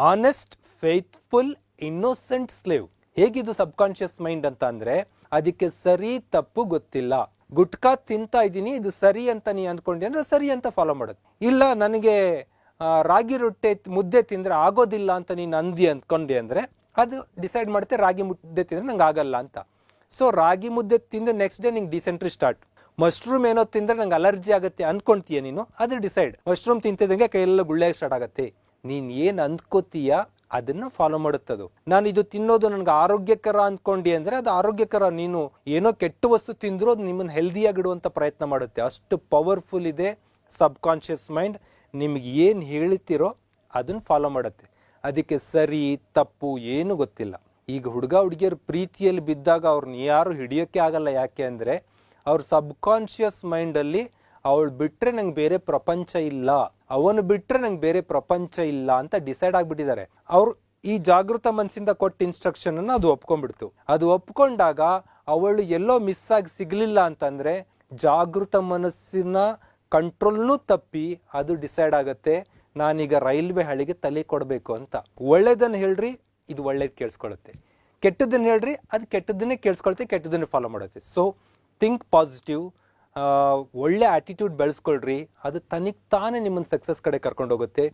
Honest, faithful, innocent slave. ಹೇಗಿದು subconscious mind ಅಂತ ಅಂದ್ರೆ, ಅದಕ್ಕೆ ಸರಿ ತಪ್ಪು ಗೊತ್ತಿಲ್ಲ. ಗುಟ್ಕಾ ತಿಂತಾ ಇದ್ದೀನಿ, ಇದು ಸರಿ ಅಂತ ನೀ ಅನ್ಕೊಂಡಿ ಅಂದ್ರೆ ಸರಿ ಅಂತ ಫಾಲೋ ಮಾಡೋದು. ಇಲ್ಲ ನನಗೆ ರಾಗಿ ರೊಟ್ಟೆ ಮುದ್ದೆ ತಿಂದ್ರೆ ಆಗೋದಿಲ್ಲ ಅಂತ ನೀನು ಅಂದ್ಕೊಂಡಿ ಅಂದ್ರೆ ಅದು ಡಿಸೈಡ್ ಮಾಡುತ್ತೆ ರಾಗಿ ಮುದ್ದೆ ತಿಂದ್ರೆ ನಂಗೆ ಆಗಲ್ಲ ಅಂತ. ಸೊ ರಾಗಿ ಮುದ್ದೆ ತಿಂದ್ರೆ ನೆಕ್ಸ್ಟ್ ಡೇ ನಿಂಗೆ ಡಿಸೆಂಟ್ರಿ ಸ್ಟಾರ್ಟ್. ಮಶ್ರೂಮ್ ಏನೋ ತಿಂದ್ರೆ ನಂಗೆ ಅಲರ್ಜಿ ಆಗುತ್ತೆ ಅನ್ಕೊಂತೀಯ ನೀನು, ಅದು ಡಿಸೈಡ್. ಮಶ್ರೂಮ್ ತಿಂತಿದ್ದಂಗೆ ಕೈಯೆಲ್ಲ ಗುಳ್ಳೆ ಸ್ಟಾರ್ಟ್ ಆಗುತ್ತೆ. ನೀನ್ ಏನ್ ಅಂದ್ಕೋತೀಯ ಅದನ್ನ ಫಾಲೋ ಮಾಡುತ್ತದು. ನಾನು ಇದು ತಿನ್ನೋದು ನನ್ಗೆ ಆರೋಗ್ಯಕರ ಅಂದ್ಕೊಂಡಿ ಅಂದ್ರೆ ಅದು ಆರೋಗ್ಯಕರ. ನೀನು ಏನೋ ಕೆಟ್ಟ ವಸ್ತು ತಿಂದ್ರೂ ಅದು ನಿಮ್ಮನ್ನ ಹೆಲ್ದಿಯಾಗಿಡುವಂತ ಪ್ರಯತ್ನ ಮಾಡುತ್ತೆ. ಅಷ್ಟು ಪವರ್ಫುಲ್ ಇದೆ ಸಬ್ ಕಾನ್ಶಿಯಸ್ ಮೈಂಡ್. ನಿಮ್ಗೆ ಏನ್ ಹೇಳ್ತಿರೋ ಅದನ್ನ ಫಾಲೋ ಮಾಡುತ್ತೆ. ಅದಕ್ಕೆ ಸರಿ ತಪ್ಪು ಏನು ಗೊತ್ತಿಲ್ಲ. ಈಗ ಹುಡುಗ ಹುಡುಗಿಯರು ಪ್ರೀತಿಯಲ್ಲಿ ಬಿದ್ದಾಗ ಅವ್ರನ್ನ ಯಾರು ಹಿಡಿಯೋಕೆ ಆಗಲ್ಲ. ಯಾಕೆ ಅಂದ್ರೆ ಅವ್ರ ಸಬ್ ಕಾನ್ಶಿಯಸ್ ಮೈಂಡ್ ಅಲ್ಲಿ ಅವಳು ಬಿಟ್ರೆ ನಂಗೆ ಬೇರೆ ಪ್ರಪಂಚ ಇಲ್ಲ, ಅವನು ಬಿಟ್ರೆ ನಂಗೆ ಬೇರೆ ಪ್ರಪಂಚ ಇಲ್ಲ ಅಂತ ಡಿಸೈಡ್ ಆಗ್ಬಿಟ್ಟಿದ್ದಾರೆ. ಅವ್ರು ಈ ಜಾಗೃತ ಮನಸ್ಸಿಂದ ಕೊಟ್ಟ ಇನ್ಸ್ಟ್ರಕ್ಷನ್ ಅನ್ನ ಅದು ಒಪ್ಕೊಂಡ್ಬಿಡ್ತು. ಅದು ಒಪ್ಕೊಂಡಾಗ ಅವಳು ಎಲ್ಲೋ ಮಿಸ್ ಆಗಿ ಸಿಗ್ಲಿಲ್ಲ ಅಂತಂದ್ರೆ ಜಾಗೃತ ಮನಸ್ಸಿನ ಕಂಟ್ರೋಲ್ನೂ ತಪ್ಪಿ ಅದು ಡಿಸೈಡ್ ಆಗತ್ತೆ ನಾನೀಗ ರೈಲ್ವೆ ಹಳಿಗೆ ತಲೆ ಕೊಡಬೇಕು ಅಂತ. ಒಳ್ಳೇದನ್ನ ಹೇಳ್ರಿ, ಇದು ಒಳ್ಳೇದು ಕೇಳಿಸ್ಕೊಳ್ಳುತ್ತೆ. ಕೆಟ್ಟದನ್ನ ಹೇಳ್ರಿ, ಅದು ಕೆಟ್ಟದನ್ನೇ ಕೇಳಿಸ್ಕೊಳುತ್ತೆ, ಕೆಟ್ಟದನ್ನೇ ಫಾಲೋ ಮಾಡುತ್ತೆ. ಸೊ ಥಿಂಕ್ ಪಾಸಿಟಿವ್, ಒಳ್ಳೆ ಆಟಿಟ್ಯೂಡ್ ಬೆಳೆಸ್ಕೊಳ್ರಿ. ಅದು ತನಿಗೆ ತಾನೇ ನಿಮ್ಮನ್ನ ಸಕ್ಸಸ್ ಕಡೆ ಕರ್ಕೊಂಡು ಹೋಗುತ್ತೆ.